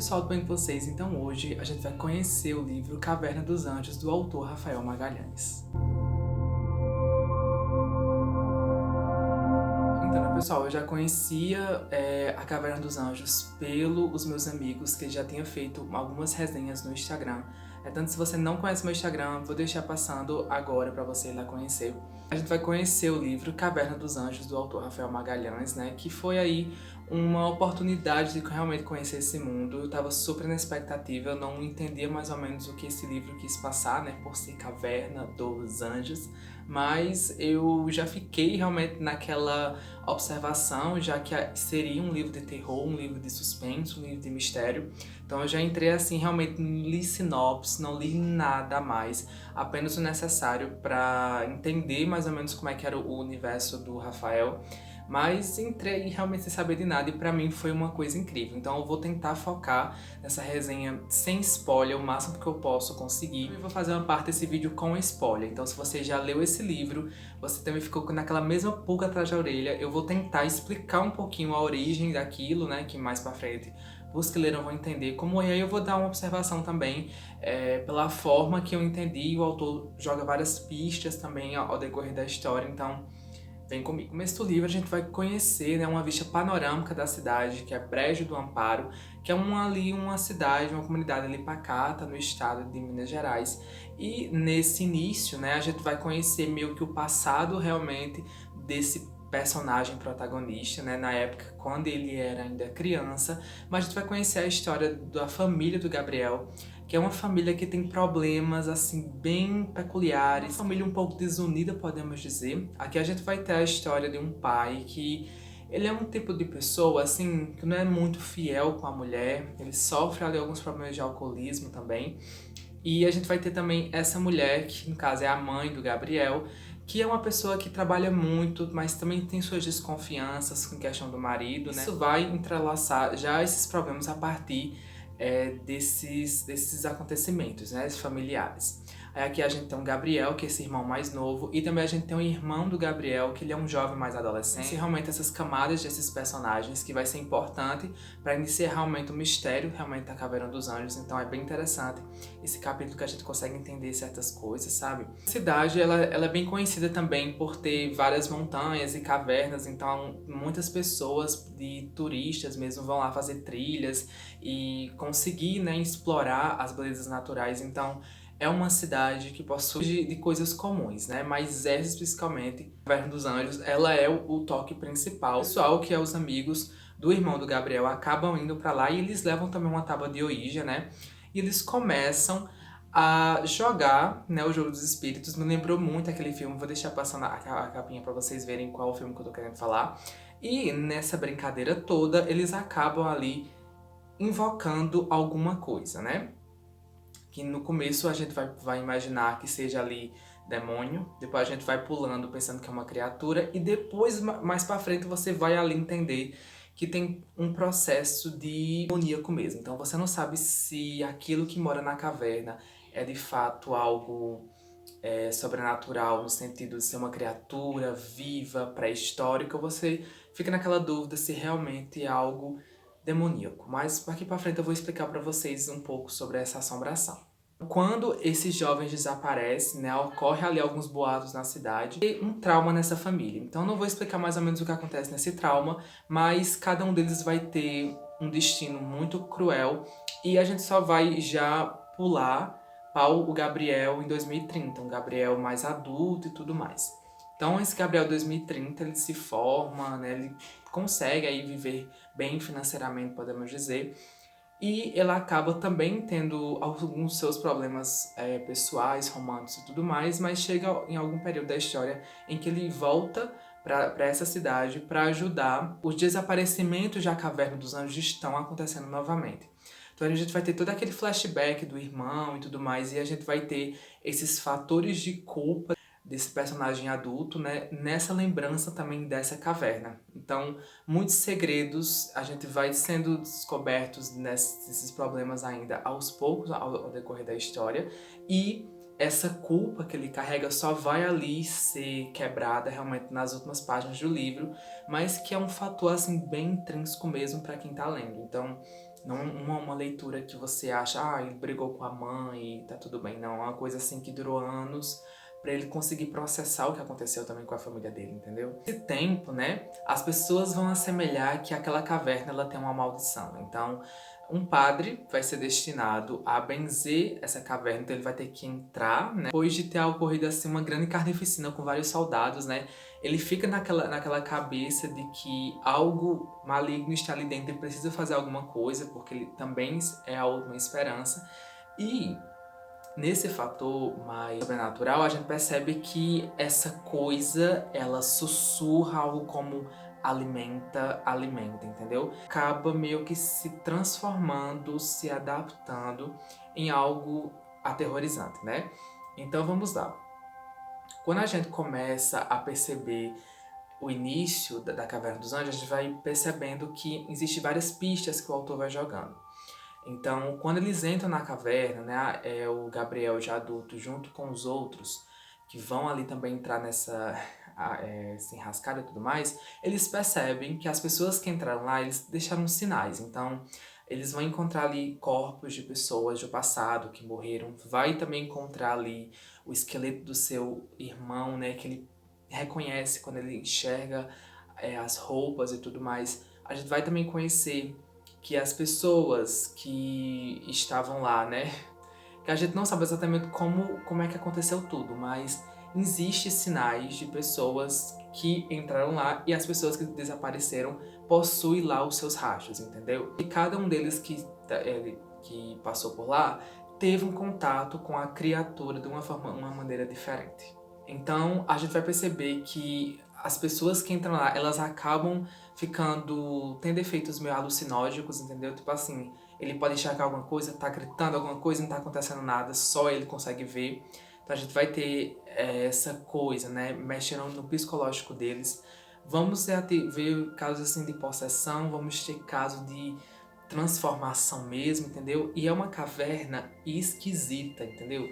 pessoal, tudo bem com vocês? Então hoje a gente vai conhecer o livro Caverna dos Anjos, do autor Rafael Magalhães. Então, pessoal, eu já conhecia a Caverna dos Anjos pelos meus amigos, que já tinha feito algumas resenhas no Instagram. Tanto se você não conhece meu Instagram, vou deixar passando agora para você ir lá conhecer. A gente vai conhecer o livro Caverna dos Anjos, do autor Rafael Magalhães, né? Que foi aí uma oportunidade de realmente conhecer esse mundo. Eu estava super na expectativa, eu não entendia mais ou menos o que esse livro quis passar, né? Por ser Caverna dos Anjos. Mas eu já fiquei realmente naquela observação, já que seria um livro de terror, um livro de suspense, um livro de mistério. Então eu já entrei assim, realmente li sinopse, não li nada a mais, apenas o necessário para entender mais ou menos como é que era o universo do Rafael. Mas entrei realmente sem saber de nada e pra mim foi uma coisa incrível. Então eu vou tentar focar nessa resenha sem spoiler, o máximo que eu posso conseguir. Eu vou fazer uma parte desse vídeo com spoiler. Então se você já leu esse livro, você também ficou naquela mesma pulga atrás da orelha, eu vou tentar explicar um pouquinho a origem daquilo, né, que mais pra frente os que leram vão entender como é. E aí eu vou dar uma observação também pela forma que eu entendi. O autor joga várias pistas também ao decorrer da história, então vem comigo. No começo do livro a gente vai conhecer, né, uma vista panorâmica da cidade, que é Brejo do Amparo, que é uma cidade, uma comunidade ali pacata no estado de Minas Gerais. E nesse início, né, a gente vai conhecer meio que o passado realmente desse personagem protagonista, né, na época quando ele era ainda criança, mas a gente vai conhecer a história da família do Gabriel, que é uma família que tem problemas, assim, bem peculiares, uma família um pouco desunida, podemos dizer. Aqui a gente vai ter a história de um pai que ele é um tipo de pessoa, assim, que não é muito fiel com a mulher, ele sofre ali alguns problemas de alcoolismo também. E a gente vai ter também essa mulher, que no caso é a mãe do Gabriel, que é uma pessoa que trabalha muito, mas também tem suas desconfianças com questão do marido, né? Isso vai entrelaçar já esses problemas a partir desses acontecimentos, né, familiares. Aí aqui a gente tem o Gabriel, que é esse irmão mais novo, e também a gente tem o irmão do Gabriel, que ele é um jovem mais adolescente. E realmente essas camadas desses personagens que vai ser importante para iniciar realmente o mistério realmente da Caverna dos Anjos. Então é bem interessante esse capítulo que a gente consegue entender certas coisas, sabe? A cidade, ela é bem conhecida também por ter várias montanhas e cavernas, então muitas pessoas de turistas mesmo vão lá fazer trilhas e conseguir, né, explorar as belezas naturais. Então é uma cidade que possui de coisas comuns, né? Mas essa especificamente, a Caverna dos Anjos, ela é o toque principal. O pessoal, que é os amigos do irmão do Gabriel, acabam indo pra lá e eles levam também uma tábua de Ouija, né? E eles começam a jogar, né, o Jogo dos Espíritos. Me lembrou muito aquele filme, vou deixar passando a capinha pra vocês verem qual é o filme que eu tô querendo falar. E nessa brincadeira toda, eles acabam ali invocando alguma coisa, né? Que no começo a gente vai imaginar que seja ali demônio, depois a gente vai pulando pensando que é uma criatura, e depois, mais pra frente, você vai ali entender que tem um processo de demoníaco mesmo. Então você não sabe se aquilo que mora na caverna é de fato algo sobrenatural, no sentido de ser uma criatura viva, pré-histórica, ou você fica naquela dúvida se realmente é algo demoníaco. Mas aqui pra frente eu vou explicar pra vocês um pouco sobre essa assombração. Quando esses jovens desaparecem, né, ocorre ali alguns boatos na cidade e um trauma nessa família. Então não vou explicar mais ou menos o que acontece nesse trauma, mas cada um deles vai ter um destino muito cruel e a gente só vai já pular para o Gabriel em 2030, um Gabriel mais adulto e tudo mais. Então esse Gabriel 2030, ele se forma, né, ele consegue aí viver bem financeiramente, podemos dizer, e ela acaba também tendo alguns seus problemas pessoais, românticos e tudo mais, mas chega em algum período da história em que ele volta para essa cidade para ajudar. Os desaparecimentos da Caverna dos Anjos estão acontecendo novamente. Então a gente vai ter todo aquele flashback do irmão e tudo mais, e a gente vai ter esses fatores de culpa desse personagem adulto, né, nessa lembrança também dessa caverna. Então, muitos segredos a gente vai sendo descobertos nesses problemas ainda aos poucos, ao decorrer da história, e essa culpa que ele carrega só vai ali ser quebrada realmente nas últimas páginas do livro, mas que é um fator assim bem intrínseco mesmo para quem tá lendo. Então, Não uma leitura que você acha, ele brigou com a mãe e tá tudo bem. Não, é uma coisa assim que durou anos pra ele conseguir processar o que aconteceu também com a família dele, entendeu? Esse tempo, né, as pessoas vão assemelhar que aquela caverna ela tem uma maldição. Então, um padre vai ser destinado a benzer essa caverna, então ele vai ter que entrar, né? Depois de ter ocorrido assim uma grande carnificina com vários soldados, né? Ele fica naquela cabeça de que algo maligno está ali dentro, ele precisa fazer alguma coisa, porque ele também é a última esperança. E nesse fator mais sobrenatural, a gente percebe que essa coisa, ela sussurra algo como alimenta, entendeu? Acaba meio que se transformando, se adaptando em algo aterrorizante, né? Então vamos lá. Quando a gente começa a perceber o início da Caverna dos Anjos, a gente vai percebendo que existem várias pistas que o autor vai jogando. Então, quando eles entram na caverna, né, é o Gabriel já adulto, junto com os outros, que vão ali também entrar nessa se enrascada e tudo mais, eles percebem que as pessoas que entraram lá, eles deixaram sinais. Então, eles vão encontrar ali corpos de pessoas do passado que morreram, vai também encontrar ali o esqueleto do seu irmão, né, que ele reconhece quando ele enxerga as roupas e tudo mais. A gente vai também conhecer que as pessoas que estavam lá, né, que a gente não sabe exatamente como é que aconteceu tudo, mas existem sinais de pessoas que entraram lá e as pessoas que desapareceram possuem lá os seus rastros, entendeu? E cada um deles que passou por lá teve um contato com a criatura de uma maneira diferente. Então a gente vai perceber que as pessoas que entram lá, elas acabam tendo efeitos meio alucinógenos, entendeu? Tipo assim, ele pode enxergar alguma coisa, tá gritando alguma coisa, não tá acontecendo nada, só ele consegue ver. Então a gente vai ter essa coisa, né, mexendo no psicológico deles. Vamos ver casos assim de possessão, vamos ter casos de transformação mesmo, entendeu? E é uma caverna esquisita, entendeu?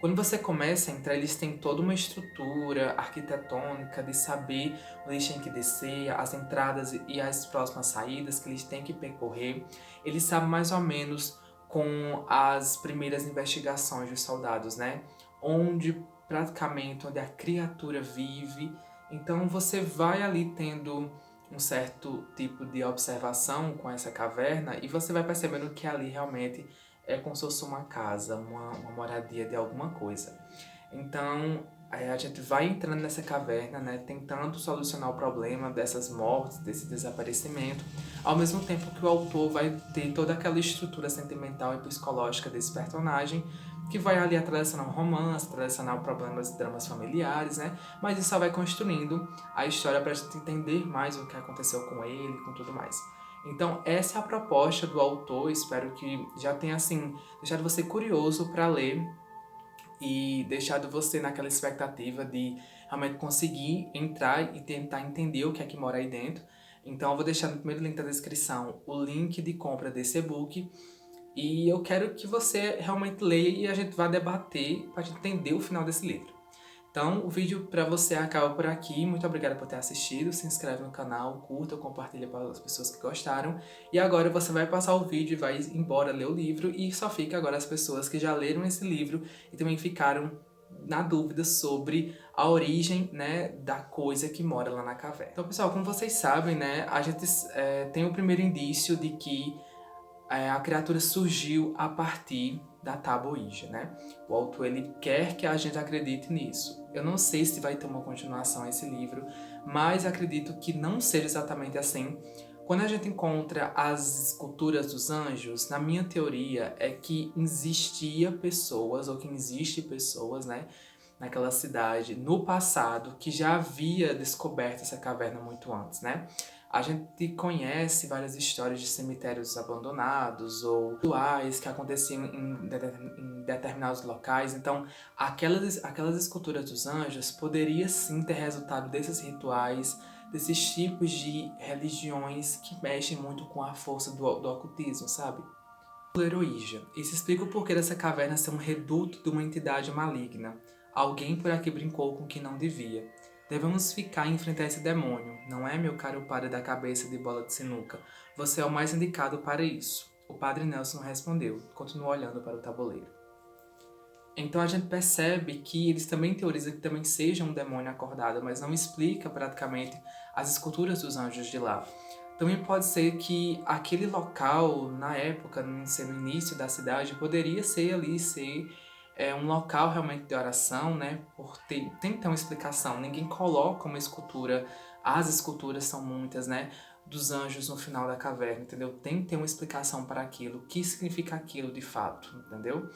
Quando você começa a entrar, eles têm toda uma estrutura arquitetônica de saber onde eles têm que descer, as entradas e as próximas saídas que eles têm que percorrer. Eles sabem mais ou menos com as primeiras investigações dos soldados, né? Onde a criatura vive. Então você vai ali tendo um certo tipo de observação com essa caverna e você vai percebendo que ali realmente é como se fosse uma casa, uma moradia de alguma coisa. Então, a gente vai entrando nessa caverna, né, tentando solucionar o problema dessas mortes, desse desaparecimento, ao mesmo tempo que o autor vai ter toda aquela estrutura sentimental e psicológica desse personagem, que vai ali atravessando um romance, atravessando problemas e dramas familiares, né, mas isso só vai construindo a história para a gente entender mais o que aconteceu com ele, com tudo mais. Então, essa é a proposta do autor. Espero que já tenha, assim, deixado você curioso para ler e deixado você naquela expectativa de realmente conseguir entrar e tentar entender o que é que mora aí dentro. Então, eu vou deixar no primeiro link da descrição o link de compra desse e-book. E eu quero que você realmente leia e a gente vá debater para entender o final desse livro. Então, o vídeo para você acaba por aqui. Muito obrigada por ter assistido. Se inscreve no canal, curta, compartilha para as pessoas que gostaram. E agora você vai passar o vídeo e vai embora ler o livro. E só fica agora as pessoas que já leram esse livro e também ficaram na dúvida sobre a origem, né, da coisa que mora lá na caverna. Então, pessoal, como vocês sabem, né, a gente tem o primeiro indício de que a criatura surgiu a partir da tábua Ouija, né? O autor, ele quer que a gente acredite nisso. Eu não sei se vai ter uma continuação a esse livro, mas acredito que não seja exatamente assim. Quando a gente encontra as esculturas dos anjos, na minha teoria é que existia pessoas, ou que existe pessoas, né, naquela cidade, no passado, que já havia descoberto essa caverna muito antes, né? A gente conhece várias histórias de cemitérios abandonados ou rituais que aconteciam em determinados locais. Então, aquelas esculturas dos anjos poderia sim ter resultado desses rituais, desses tipos de religiões que mexem muito com a força do ocultismo, sabe? Ouija. Isso explica o porquê dessa caverna ser um reduto de uma entidade maligna. Alguém por aqui brincou com o que não devia. Devemos ficar e enfrentar esse demônio, não é, meu caro padre da cabeça de bola de sinuca? Você é o mais indicado para isso. O padre Nelson não respondeu, continuou olhando para o tabuleiro. Então a gente percebe que eles também teorizam que também seja um demônio acordado, mas não explica praticamente as esculturas dos anjos de lá. Também pode ser que aquele local, na época, no início da cidade, poderia ser um local realmente de oração, né? Tem que ter uma explicação. Ninguém coloca uma escultura, as esculturas são muitas, né? Dos anjos no final da caverna, entendeu? Tem que ter uma explicação para aquilo, o que significa aquilo de fato, entendeu?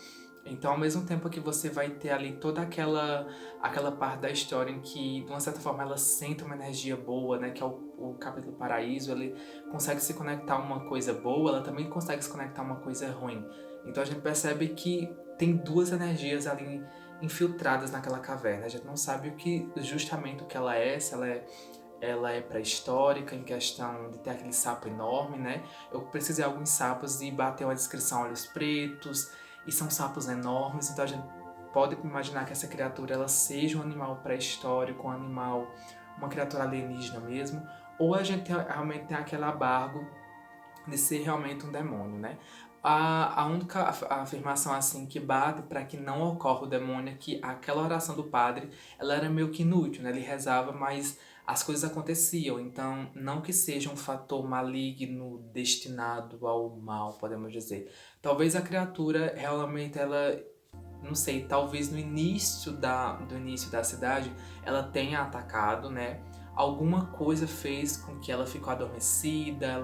Então, ao mesmo tempo que você vai ter ali toda aquela parte da história em que, de uma certa forma, ela sente uma energia boa, né? Que é o capítulo Paraíso, ele consegue se conectar a uma coisa boa, ela também consegue se conectar a uma coisa ruim. Então a gente percebe que tem duas energias ali infiltradas naquela caverna. A gente não sabe justamente o que ela é, se ela é pré-histórica, em questão de ter aquele sapo enorme, né? Eu pesquisei alguns sapos e bateu a descrição olhos pretos, e são sapos enormes, então a gente pode imaginar que essa criatura ela seja um animal pré-histórico, uma criatura alienígena mesmo, ou a gente realmente tem aquele abargo de ser realmente um demônio, né? A única afirmação assim que bate para que não ocorra o demônio é que aquela oração do padre, ela era meio que inútil, né? Ele rezava, mas as coisas aconteciam, então não que seja um fator maligno destinado ao mal, podemos dizer. Talvez a criatura realmente ela, não sei, talvez no do início da cidade ela tenha atacado, né? Alguma coisa fez com que ela ficou adormecida,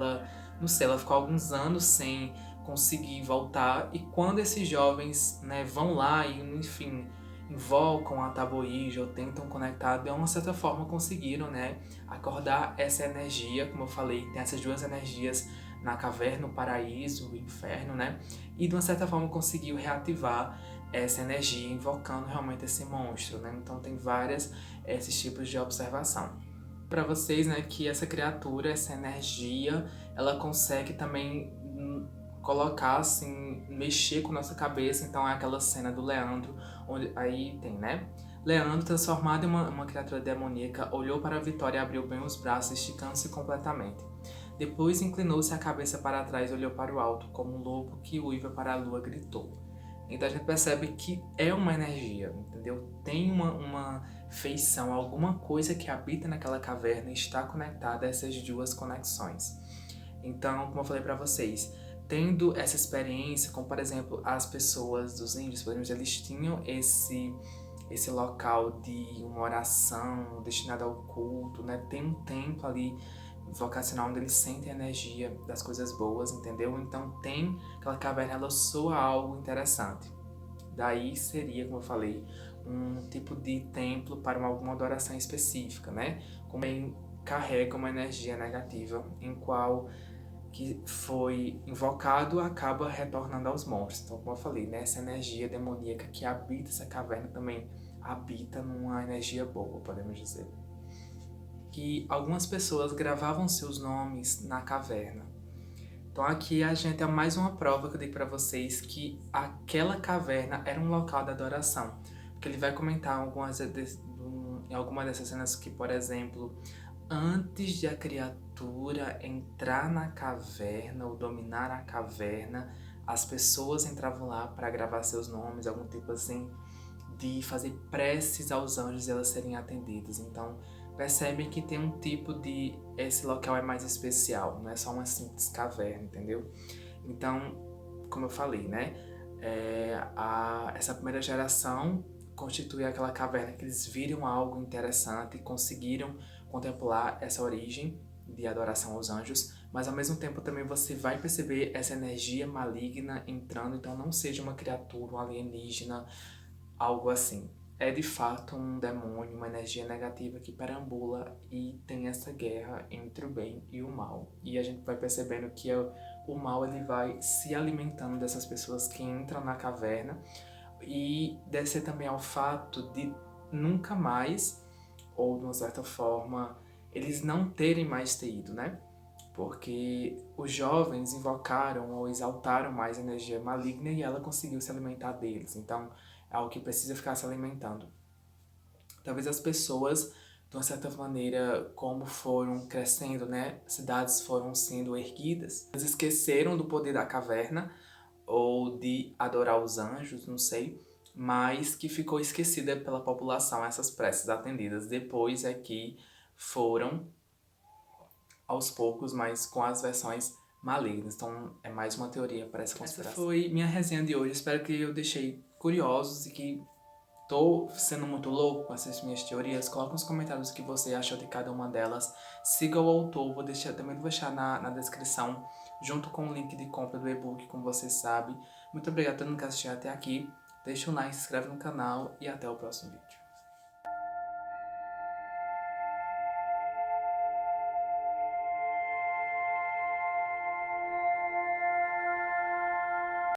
não sei, ela ficou alguns anos sem conseguir voltar, e quando esses jovens, né, vão lá e, enfim, invocam a Taboíja ou tentam conectar, de uma certa forma conseguiram, né, acordar essa energia, como eu falei, tem essas duas energias na caverna, o paraíso, o inferno, né, e de uma certa forma conseguiu reativar essa energia, invocando realmente esse monstro, né, então tem esses tipos de observação. Para vocês, né, que essa criatura, essa energia, ela consegue também colocar, assim, mexer com nossa cabeça. Então é aquela cena do Leandro, onde aí tem, né? Leandro, transformado em uma criatura demoníaca, olhou para a Vitória e abriu bem os braços, esticando-se completamente. Depois inclinou-se a cabeça para trás e olhou para o alto, como um lobo que uiva para a lua, gritou. Então a gente percebe que é uma energia, entendeu? Tem uma feição, alguma coisa que habita naquela caverna e está conectada a essas duas conexões. Então, como eu falei para vocês, tendo essa experiência, como por exemplo as pessoas dos índios, por exemplo, eles tinham esse local de uma oração destinada ao culto, né? Tem um templo ali vocacional onde eles sentem a energia das coisas boas, entendeu? Então tem aquela caverna, ela soa algo interessante. Daí seria, como eu falei, um tipo de templo para alguma adoração específica, né? Como carrega uma energia negativa em qual que foi invocado acaba retornando aos monstros. Então, como eu falei, né, essa energia demoníaca que habita essa caverna também habita numa energia boa, podemos dizer. Que algumas pessoas gravavam seus nomes na caverna. Então aqui a gente é mais uma prova que eu dei para vocês que aquela caverna era um local de adoração. Porque ele vai comentar em alguma dessas cenas que, por exemplo, antes de a criatura entrar na caverna ou dominar a caverna, as pessoas entravam lá para gravar seus nomes, algum tipo assim, de fazer preces aos anjos e elas serem atendidas. Então, percebem que tem um tipo de... Esse local é mais especial, não é só uma simples caverna, entendeu? Então, como eu falei, né? Essa primeira geração constitui aquela caverna que eles viram algo interessante e conseguiram contemplar essa origem de adoração aos anjos, mas ao mesmo tempo também você vai perceber essa energia maligna entrando, então não seja uma criatura, um alienígena, algo assim. É de fato um demônio, uma energia negativa que perambula e tem essa guerra entre o bem e o mal. E a gente vai percebendo que o mal ele vai se alimentando dessas pessoas que entram na caverna, e deve ser também ao fato de nunca mais, ou de uma certa forma, eles não terem mais ter ido, né? Porque os jovens invocaram ou exaltaram mais a energia maligna e ela conseguiu se alimentar deles. Então, é algo que precisa ficar se alimentando. Talvez as pessoas de uma certa maneira, como foram crescendo, né? Cidades foram sendo erguidas. Eles esqueceram do poder da caverna, ou de adorar os anjos, não sei, mas que ficou esquecida pela população essas preces atendidas. Depois é que foram, aos poucos, mas com as versões malignas. Então é mais uma teoria para essa conspiração. Essa foi minha resenha de hoje. Espero que eu deixei curiosos e que tô sendo muito louco com essas minhas teorias. Coloca nos comentários o que você achou de cada uma delas. Siga o autor, também vou deixar na descrição, junto com o link de compra do e-book, como você sabe. Muito obrigado a todo mundo que assistiu até aqui. Deixa um like, se inscreve no canal e até o próximo vídeo.